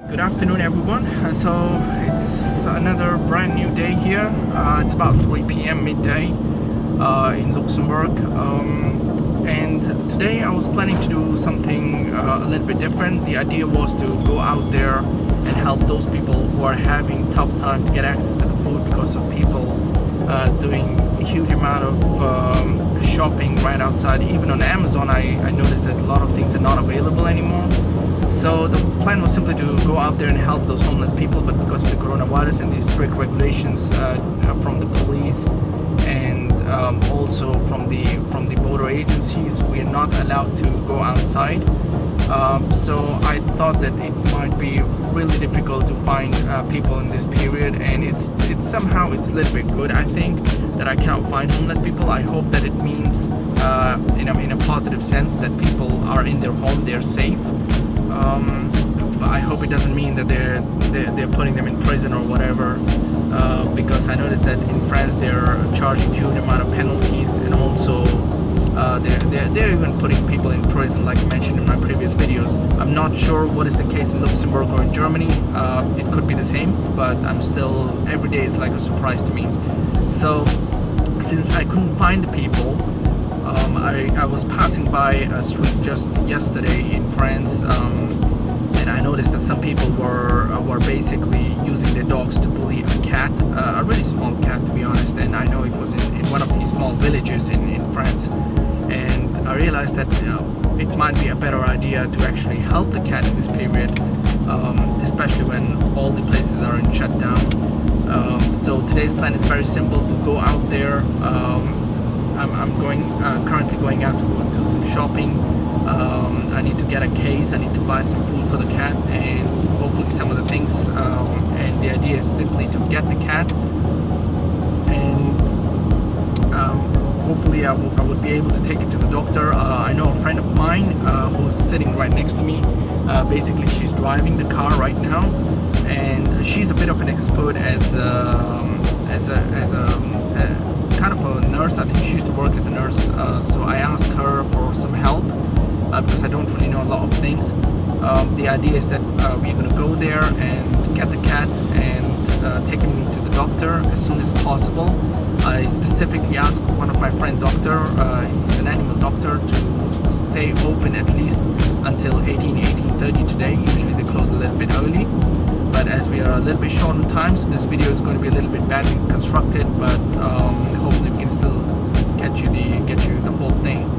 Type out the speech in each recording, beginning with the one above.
Good afternoon, everyone. So it's another brand new day here. It's about 3 p.m. midday in Luxembourg, and today I was planning to do something a little bit different. The idea was to go out there and help those people who are having tough time to get access to the food because of people doing a huge amount of shopping right outside. Even on Amazon, I noticed that a lot of things are not available anymore. So the plan was simply to go out there and help those homeless people, but because of the coronavirus and these strict regulations from the police and also from the border agencies, we are not allowed to go outside. So I thought that it might be really difficult to find people in this period, and it's somehow it's a little bit good. I think that I cannot find homeless people. I hope that it means in a positive sense that people are in their home, they're safe. But I hope it doesn't mean that they're putting them in prison or whatever, because I noticed that in France they're charging huge amount of penalties, and also they're even putting people in prison, like I mentioned in my previous videos. I'm not sure what is the case in Luxembourg or in Germany. It could be the same, but every day is like a surprise to me. So since I couldn't find the people, I was passing by a street just yesterday in France, and I noticed that some people were basically using their dogs to bully a cat, a really small cat, to be honest. And I know it was in one of these small villages in France. And I realized that it might be a better idea to actually help the cat in this period, especially when all the places are in shutdown. So today's plan is very simple: to go out there. I'm currently going out to do some shopping. I need to get a case, I need to buy some food for the cat, and hopefully some of the things. And the idea is simply to get the cat, and hopefully I would be able to take it to the doctor. I know a friend of mine who's sitting right next to me. Basically, she's driving the car right now, and she's a bit of an expert as a kind of a nurse. I think she used to work as a nurse, so I asked her for some help because I don't really know a lot of things. The idea is that we're going to go there and get the cat and take him to the doctor as soon as possible. I specifically asked one of my friend doctor, he's an animal doctor, to stay open at least until 18:30 today. Usually they close a little bit early, but as we are a little bit short on time, so this video is going to be a little bit badly constructed, but hopefully we can still get you the whole thing.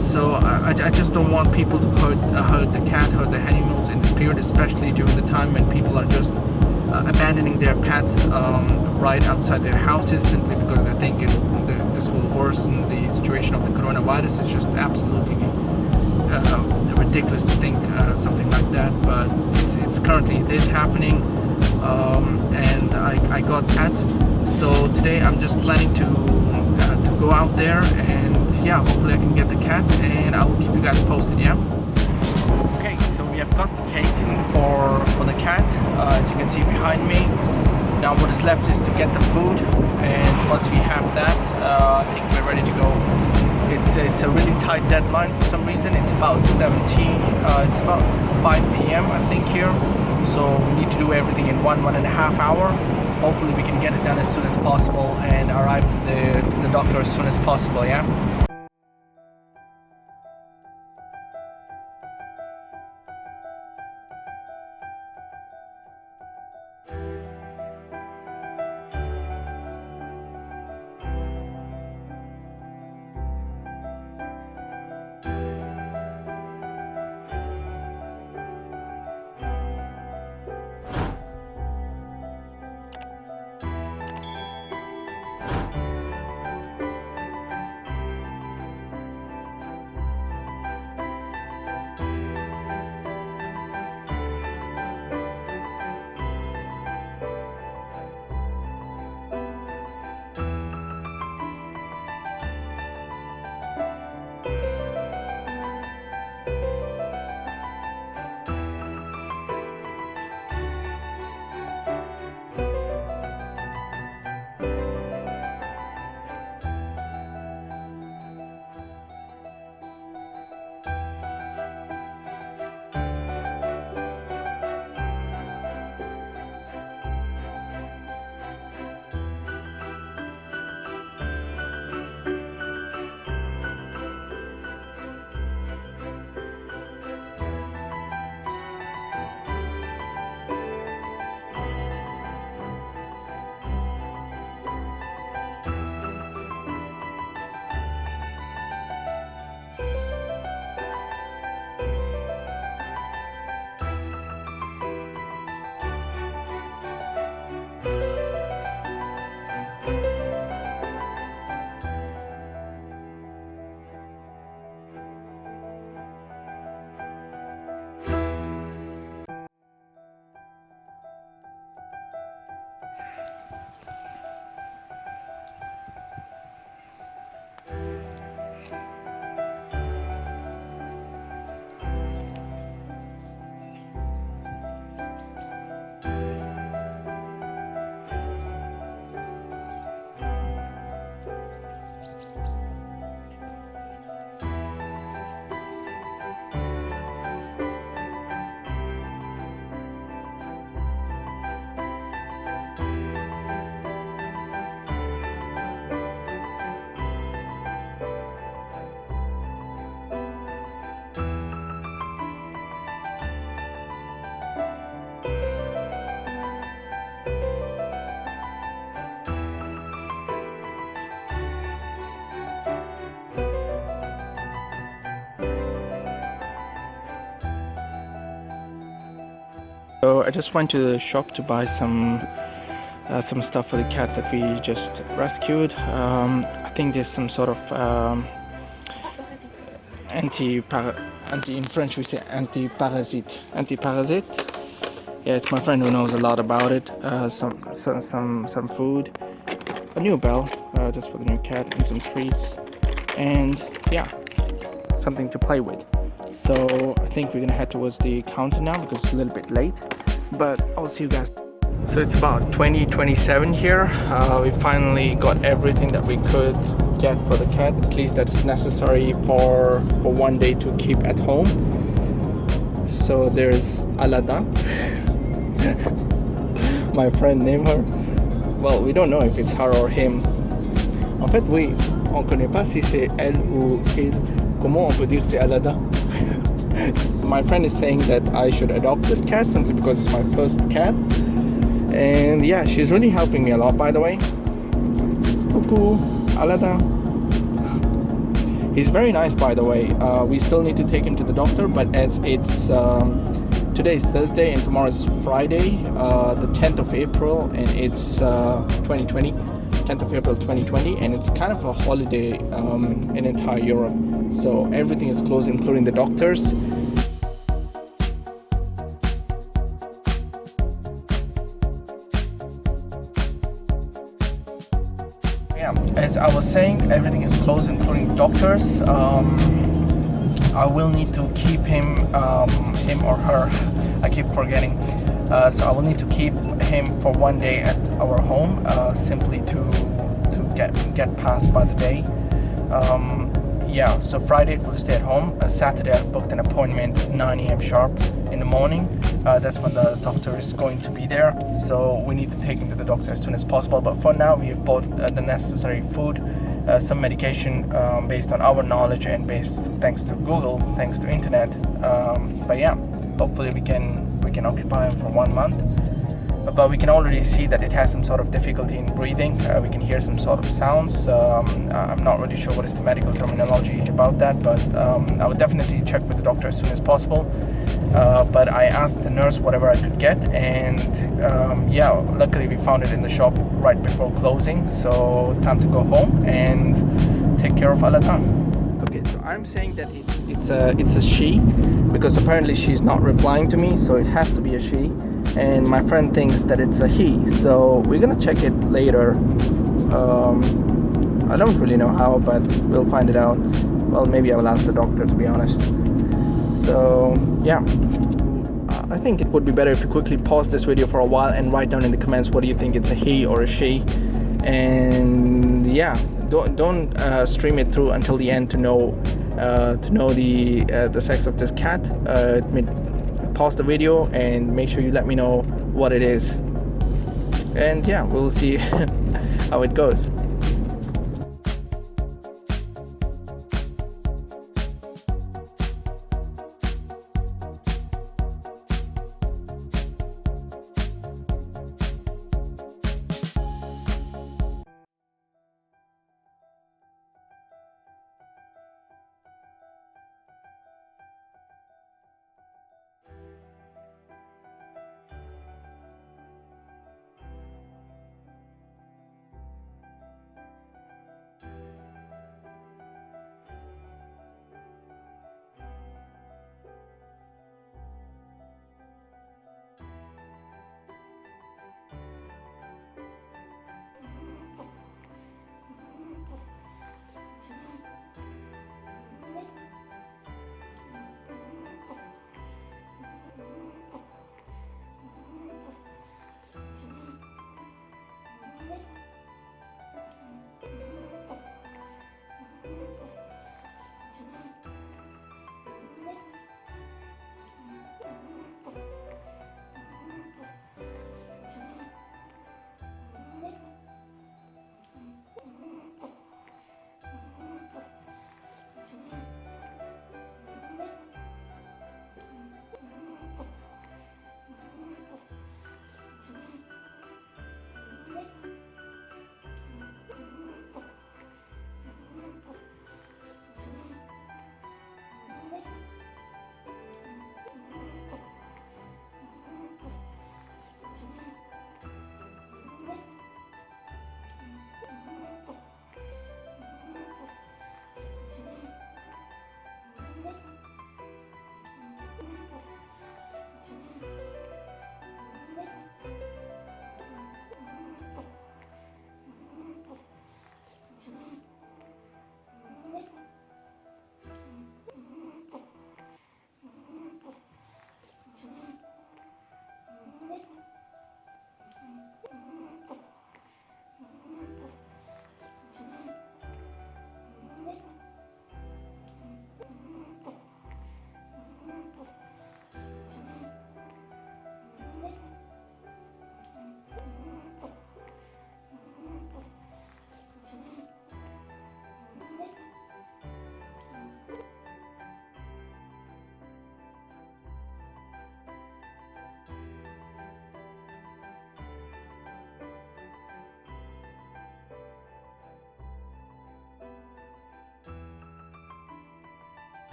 So I just don't want people to hurt the cat, hurt the animals in this period, especially during the time when people are just abandoning their pets right outside their houses simply because they think this will worsen the situation of the coronavirus. It's just absolutely ridiculous to think something like that, but it's currently it is happening, and I got that. So today I'm just planning to go out there, and yeah, hopefully I can get the cat, and I will keep you guys posted. Yeah. Okay, so we have got the casing for the cat, as you can see behind me. Now what is left is to get the food, and once we have that, I think we're ready to go. It's a really tight deadline for some reason. It's about it's about 5 p.m. I think here, so we need to do everything in one and a half hour. Hopefully we can get it done as soon as possible and arrive to the doctor as soon as possible. Yeah. So I just went to the shop to buy some stuff for the cat that we just rescued. I think there's some sort of in French we say anti-parasite. Yeah, it's my friend who knows a lot about it. Some food, a new bell just for the new cat, and some treats, and yeah, something to play with. So I think we're gonna head towards the counter now because it's a little bit late, but I'll see you guys. So it's about 20:27 here. We finally got everything that we could get for the cat, at least that is necessary for one day to keep at home. So there's Alada. My friend named her. Well, we don't know if it's her or him. En fait, oui, on connaît pas si c'est elle ou il. Comment on peut dire c'est Alada? My friend is saying that I should adopt this cat simply because it's my first cat. And yeah, she's really helping me a lot, by the way. Coucou, Alada. He's very nice, by the way. We still need to take him to the doctor, but as it's today's Thursday and tomorrow's Friday, the 10th of April, and it's 2020, 10th of April 2020, and it's kind of a holiday in entire Europe. So everything is closed, including the doctors. Yeah, as I was saying, everything is closed, including doctors. I will need to keep him or her. I keep forgetting. So I will need to keep him for one day at our home, simply to get past by the day. Yeah, so Friday we'll stay at home. Saturday I booked an appointment 9 a.m. sharp in the morning. That's when the doctor is going to be there. So we need to take him to the doctor as soon as possible. But for now, we have bought the necessary food, some medication based on our knowledge and based thanks to Google, thanks to internet. But yeah, hopefully we can occupy him for 1 month. But we can already see that it has some sort of difficulty in breathing. We can hear some sort of sounds. I'm not really sure what is the medical terminology about that, but I would definitely check with the doctor as soon as possible. But I asked the nurse whatever I could get, and yeah, luckily we found it in the shop right before closing. So time to go home and take care of Alada. Okay, so I'm saying that it's a she because apparently she's not replying to me, so it has to be a she. And my friend thinks that it's a he, so we're gonna check it later. I don't really know how, but we'll find it out. Well, maybe I will ask the doctor, to be honest. So yeah, I think it would be better if you quickly pause this video for a while and write down in the comments what do you think, it's a he or a she. And yeah, don't stream it through until the end to know the sex of this cat. Pause the video and make sure you let me know what it is, and yeah, we'll see how it goes.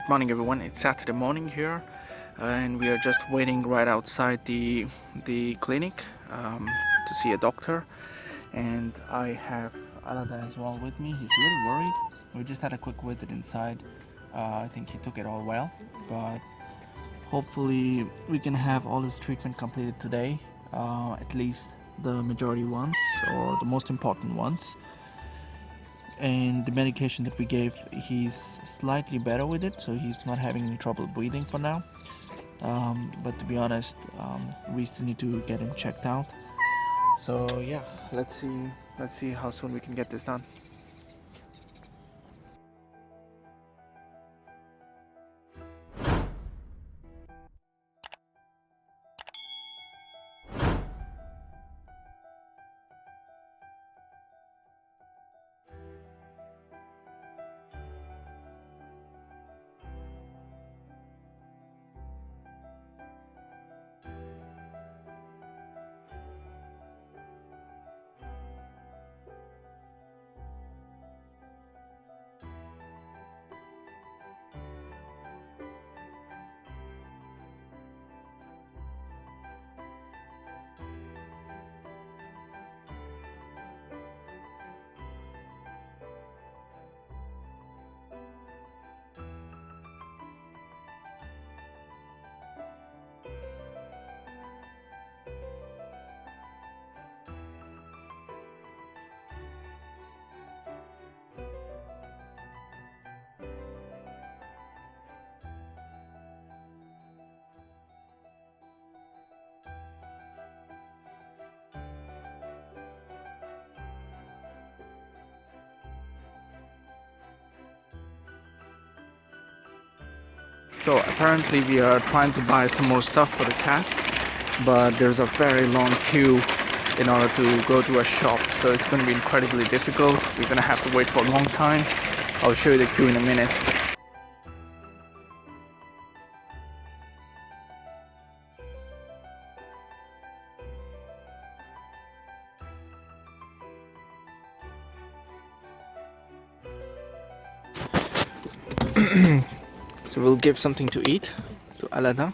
Good morning, everyone. It's Saturday morning here, and we are just waiting right outside the clinic to see a doctor. And I have Alada as well with me. He's a little worried. We just had a quick visit inside. I think he took it all well, but hopefully we can have all his treatment completed today, at least the majority ones or the most important ones. And the medication that we gave, he's slightly better with it, so he's not having any trouble breathing for now. But to be honest, we still need to get him checked out. So yeah, let's see how soon we can get this done. So apparently we are trying to buy some more stuff for the cat, but there's a very long queue in order to go to a shop, so it's going to be incredibly difficult. We're going to have to wait for a long time. I'll show you the queue in a minute. So we'll give something to eat to Alada.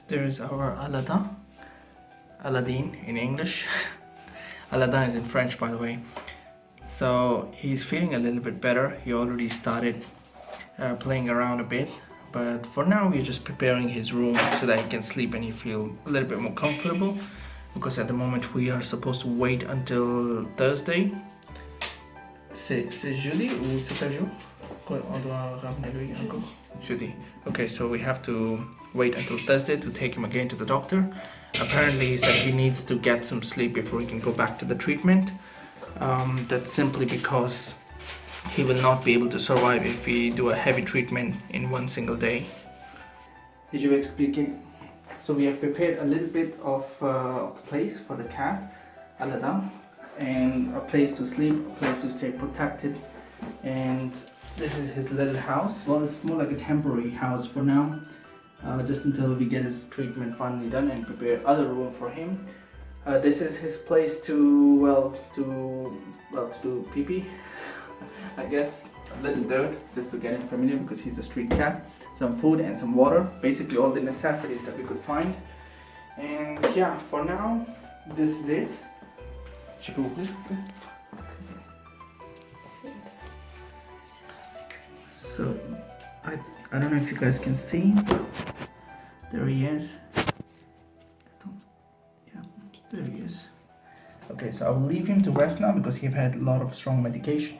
There is our Alada, Aladdin in English. Alada is in French, by the way. So he's feeling a little bit better. He already started playing around a bit, but for now we're just preparing his room so that he can sleep and he feel a little bit more comfortable, because at the moment we are supposed to wait until Thursday. C'est jeudi ou c'est un jour? On doit ramener lui encore? Jeudi. Okay, so we have to wait until Thursday to take him again to the doctor. Apparently he said he needs to get some sleep before he can go back to the treatment. That's simply because he will not be able to survive if we do a heavy treatment in one single day. Je vais expliquer. So we have prepared a little bit of the place for the cat, Alada, and a place to sleep, a place to stay protected, and this is his little house. Well, it's more like a temporary house for now, just until we get his treatment finally done and prepare other room for him. This is his place to do pee-pee, I guess. A little dirt, just to get him familiar, because he's a street cat. Some food and some water, basically all the necessities that we could find. And yeah, for now, this is it. So, I don't know if you guys can see. There he is. There he is. Okay, so I'll leave him to rest now because he's had a lot of strong medication.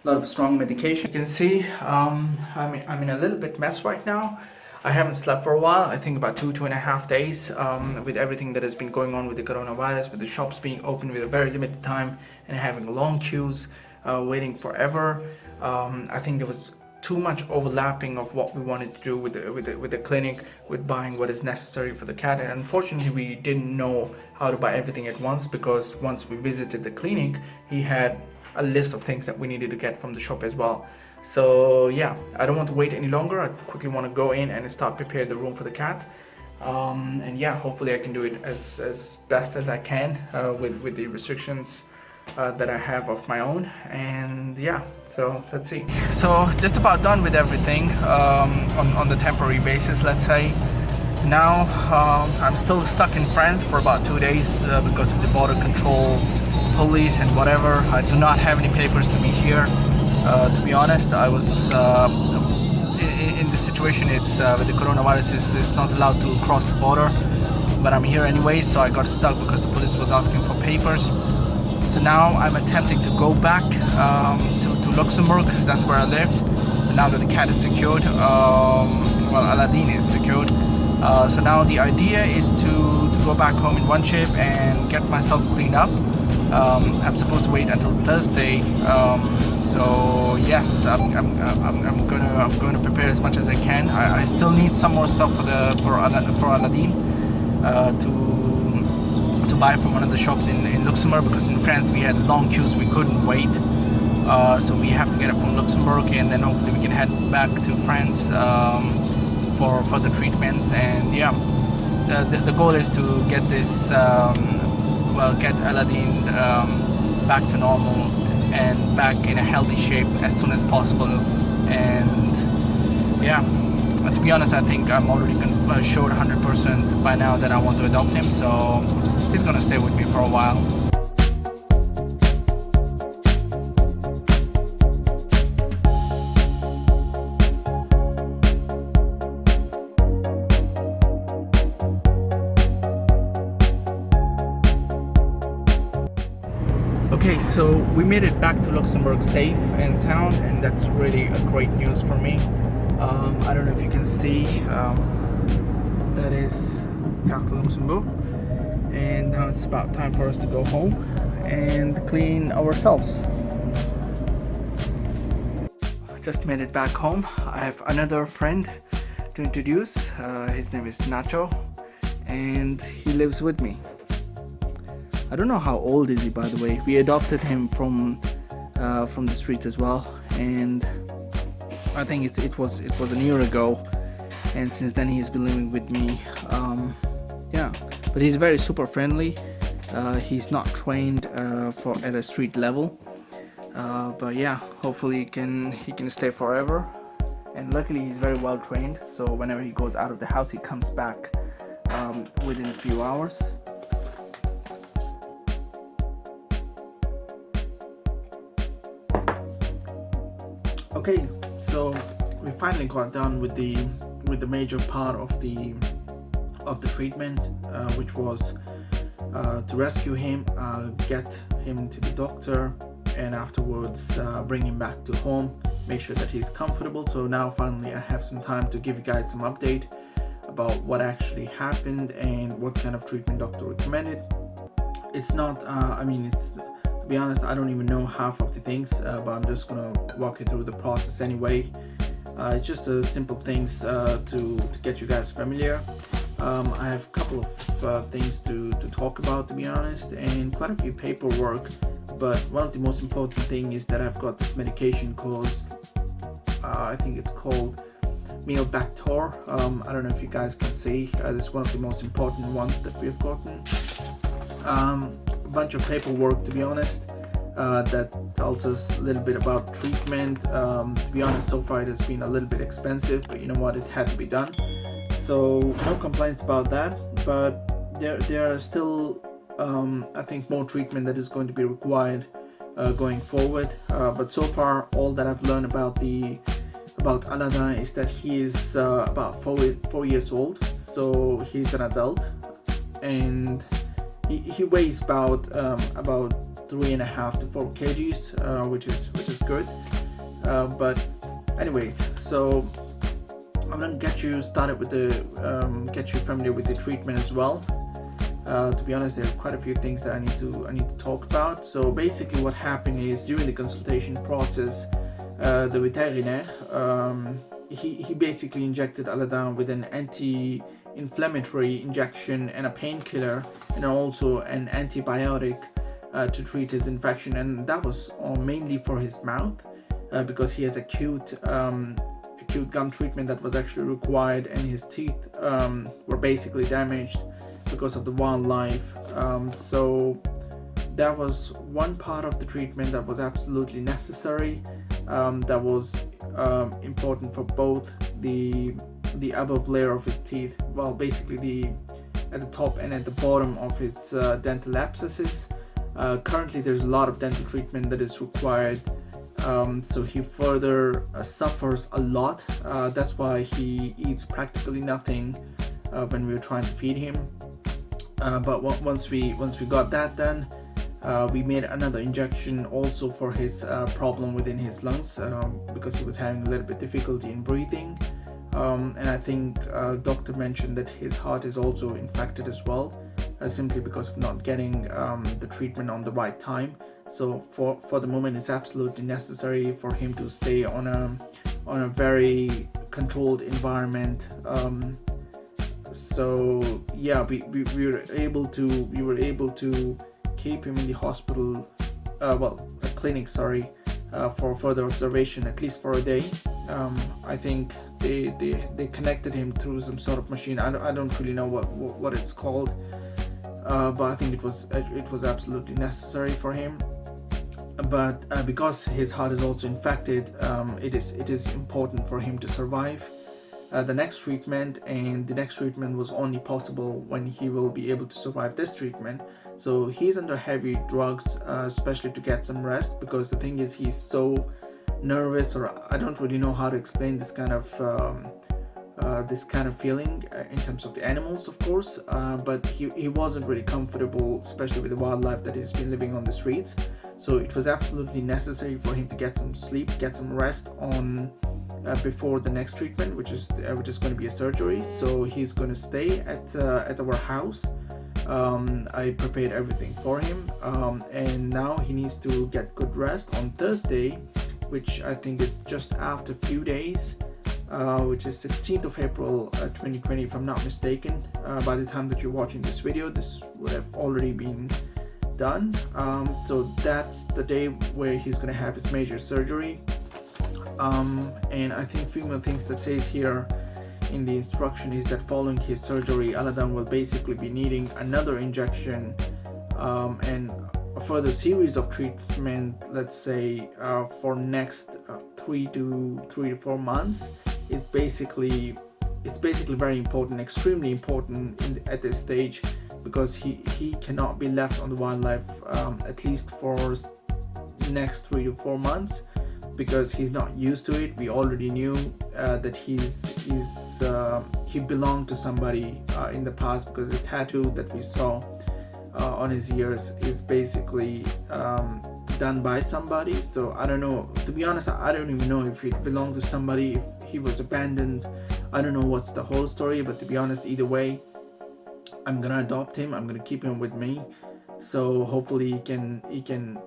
You can see I'm in a little bit mess right now. I haven't slept for a while. I think about 2.5 days, with everything that has been going on with the coronavirus, with the shops being open with a very limited time and having long queues, waiting forever. I think there was too much overlapping of what we wanted to do with the clinic, with buying what is necessary for the cat. And unfortunately we didn't know how to buy everything at once, because once we visited the clinic, he had a list of things that we needed to get from the shop as well. So yeah, I don't want to wait any longer. I quickly want to go in and start preparing the room for the cat. And yeah, hopefully I can do it as best as I can with the restrictions that I have of my own. And yeah, so let's see. So just about done with everything on the temporary basis, let's say. Now I'm still stuck in France for about 2 days because of the border control, police and whatever. I do not have any papers to be here. To be honest, I was in this situation. It's with the coronavirus, is not allowed to cross the border, but I'm here anyway, so I got stuck because the police was asking for papers. So now I'm attempting to go back to Luxembourg. That's where I live. But now that the cat is secured, well, Aladdin is secured. So now the idea is to go back home in one trip and get myself cleaned up. I'm supposed to wait until Thursday. So yes, I'm going to prepare as much as I can. I still need some more stuff for Aladdin to buy from one of the shops in Luxembourg, because in France we had long queues, we couldn't wait. So we have to get it from Luxembourg, and then hopefully we can head back to France for further treatments. And yeah, the goal is to get this get Aladdin back to normal and back in a healthy shape as soon as possible. And yeah, to be honest, I think I'm already showed 100% by now that I want to adopt him, so he's gonna stay with me for a while. Okay, so we made it back to Luxembourg safe and sound, and that's really a great news for me. I don't know if you can see, that is Carte de Luxembourg, and now it's about time for us to go home and clean ourselves. Just made it back home. I have another friend to introduce. His name is Nacho, and he lives with me. I don't know how old is he, by the way. We adopted him from the streets as well, and I think it was a year ago, and since then he's been living with me. Yeah, but he's very super friendly. He's not trained at a street level, but yeah, hopefully he can stay forever. And luckily he's very well trained, so whenever he goes out of the house, he comes back within a few hours. Okay, so we finally got done with the major part of the treatment, which was to rescue him, get him to the doctor, and afterwards bring him back to home, make sure that he's comfortable. So now finally I have some time to give you guys some update about what actually happened and what kind of treatment doctor recommended. It's not to be honest, I don't even know half of the things, but I'm just gonna walk you through the process anyway. It's just simple things to get you guys familiar. I have a couple of things to talk about, to be honest, and quite a few paperwork. But one of the most important thing is that I've got this medication called, I think it's called Mylbactor. I don't know if you guys can see. This is one of the most important ones that we've gotten. A bunch of paperwork, to be honest, that tells us a little bit about treatment. To be honest, so far it has been a little bit expensive, but you know what, it had to be done. So no complaints about that, but there are still I think more treatment that is going to be required going forward. But so far all that I've learned about Aladdin is that he is about 4 years old, so he's an adult, and he weighs about 3.5 to 4 kgs, which is good. But anyways, so I'm gonna get you started with get you familiar with the treatment as well. To be honest, there are quite a few things that I need to talk about. So basically what happened is, during the consultation process, the vétérinaire, he basically injected Aladdin with an anti-inflammatory injection and a painkiller and also an antibiotic to treat his infection, and that was mainly for his mouth because he has acute gum treatment that was actually required, and his teeth were basically damaged because of the wildlife. So that was one part of the treatment that was absolutely necessary. That was important for both the above layer of his teeth, well, basically at the top and at the bottom of his dental abscesses. Currently there's a lot of dental treatment that is required, so he further suffers a lot. That's why he eats practically nothing when we were trying to feed him. But once we got that done, we made another injection also for his problem within his lungs, because he was having a little bit difficulty in breathing, and I think doctor mentioned that his heart is also infected as well, simply because of not getting the treatment on the right time. So for the moment it's absolutely necessary for him to stay on a very controlled environment. So yeah, we were able to keep him in the hospital, a clinic, sorry, for further observation, at least for a day. I think they connected him through some sort of machine. I don't really know what it's called, but I think it was absolutely necessary for him. But because his heart is also infected, it is important for him to survive the next treatment, and the next treatment was only possible when he will be able to survive this treatment. So he's under heavy drugs, especially to get some rest, because the thing is he's so nervous, or I don't really know how to explain this kind of feeling in terms of the animals, of course, but he wasn't really comfortable, especially with the wildlife that he's been living on the streets. So it was absolutely necessary for him to get some sleep, get some rest on before the next treatment, which is going to be a surgery. So he's going to stay at our house. I prepared everything for him, and now he needs to get good rest on Thursday, which I think is just after a few days, which is 16th of April 2020, if I'm not mistaken. By the time that you're watching this video, this would have already been done. So that's the day where he's going to have his major surgery. And I think few more things that says here in the instruction is that following his surgery, Aladdin will basically be needing another injection and a further series of treatment, let's say for next 3 to 4 months. It's basically very important, extremely important at this stage, because he cannot be left on the wildlife at least for next 3 to 4 months, because he's not used to it. We already knew that he belonged to somebody in the past, because the tattoo that we saw on his ears is basically done by somebody. So I don't know, to be honest, I don't even know if it belonged to somebody, if he was abandoned. I don't know what's the whole story, but to be honest, either way, I'm gonna adopt him. I'm gonna keep him with me, so hopefully he can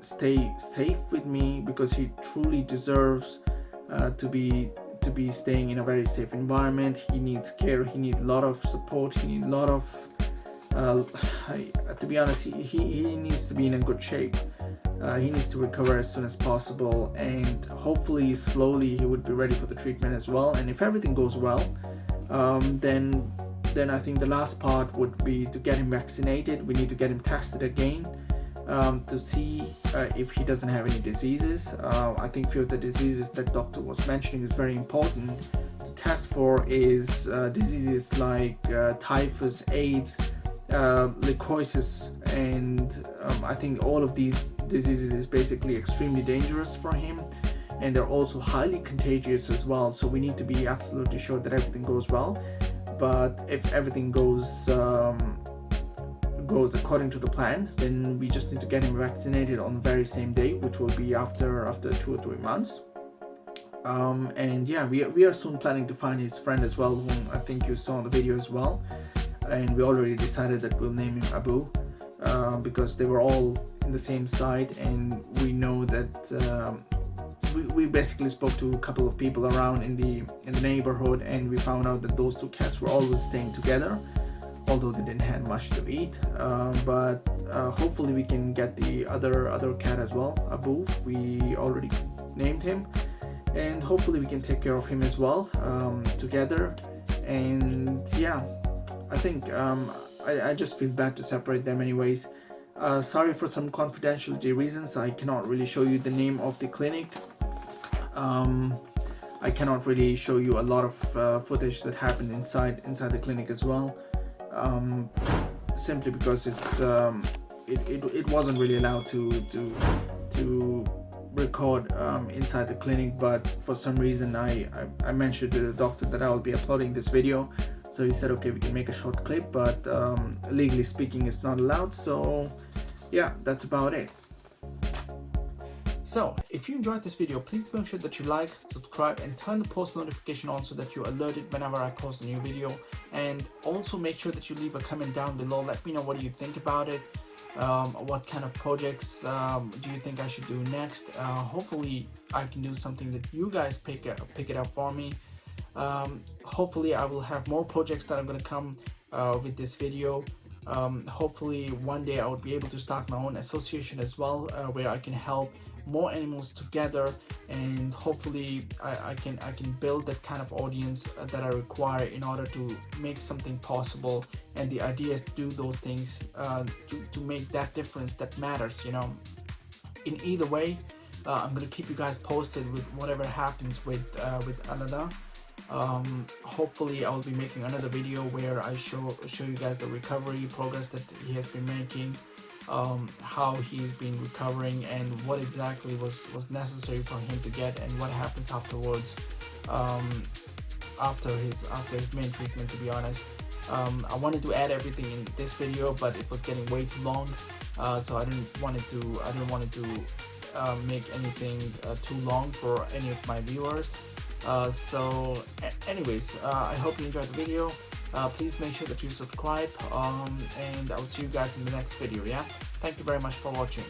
stay safe with me, because he truly deserves to be staying in a very safe environment. He needs care, he needs a lot of support, he needs a lot of to be honest, he needs to be in a good shape. He needs to recover as soon as possible, and hopefully slowly he would be ready for the treatment as well. And if everything goes well, then I think the last part would be to get him vaccinated. We need to get him tested again to see if he doesn't have any diseases. I think few of the diseases that doctor was mentioning is very important to test for is diseases like typhus, AIDS, leukosis, and I think all of these diseases is basically extremely dangerous for him, and they're also highly contagious as well. So we need to be absolutely sure that everything goes well. But if everything goes according to the plan, then we just need to get him vaccinated on the very same day, which will be after 2 or 3 months. And yeah, we are soon planning to find his friend as well, whom I think you saw in the video as well. And we already decided that we'll name him Abu, because they were all in the same site, and we know that we basically spoke to a couple of people around in the neighborhood, and we found out that those two cats were always staying together, although they didn't have much to eat. But hopefully we can get the other cat as well, Abu. We already named him, and hopefully we can take care of him as well together. And yeah, I think I just feel bad to separate them anyways. Sorry for some confidentiality reasons, I cannot really show you the name of the clinic. I cannot really show you a lot of footage that happened inside the clinic as well, simply because it wasn't really allowed to record inside the clinic. But for some reason I mentioned to the doctor that I will be uploading this video, so he said okay, we can make a short clip, but legally speaking it's not allowed. So yeah, that's about it. So if you enjoyed this video, please make sure that you like, subscribe, and turn the post notification on so that you're alerted whenever I post a new video. And also make sure that you leave a comment down below. Let me know what you think about it. What kind of projects do you think I should do next? Hopefully I can do something that you guys pick it up for me. Hopefully I will have more projects that I'm going to come with this video. Hopefully one day I would be able to start my own association as well, where I can help more animals together, and hopefully I can build that kind of audience that I require in order to make something possible. And the idea is to do those things to make that difference that matters, you know. In either way, I'm gonna keep you guys posted with whatever happens with Alada. Hopefully I will be making another video where I show you guys the recovery progress that he has been making, how he's been recovering, and what exactly was necessary for him to get, and what happens afterwards, after his main treatment, to be honest. I wanted to add everything in this video, but it was getting way too long, so I didn't want to make anything too long for any of my viewers. So anyways, I hope you enjoyed the video. Please make sure that you subscribe, and I will see you guys in the next video. Yeah, thank you very much for watching.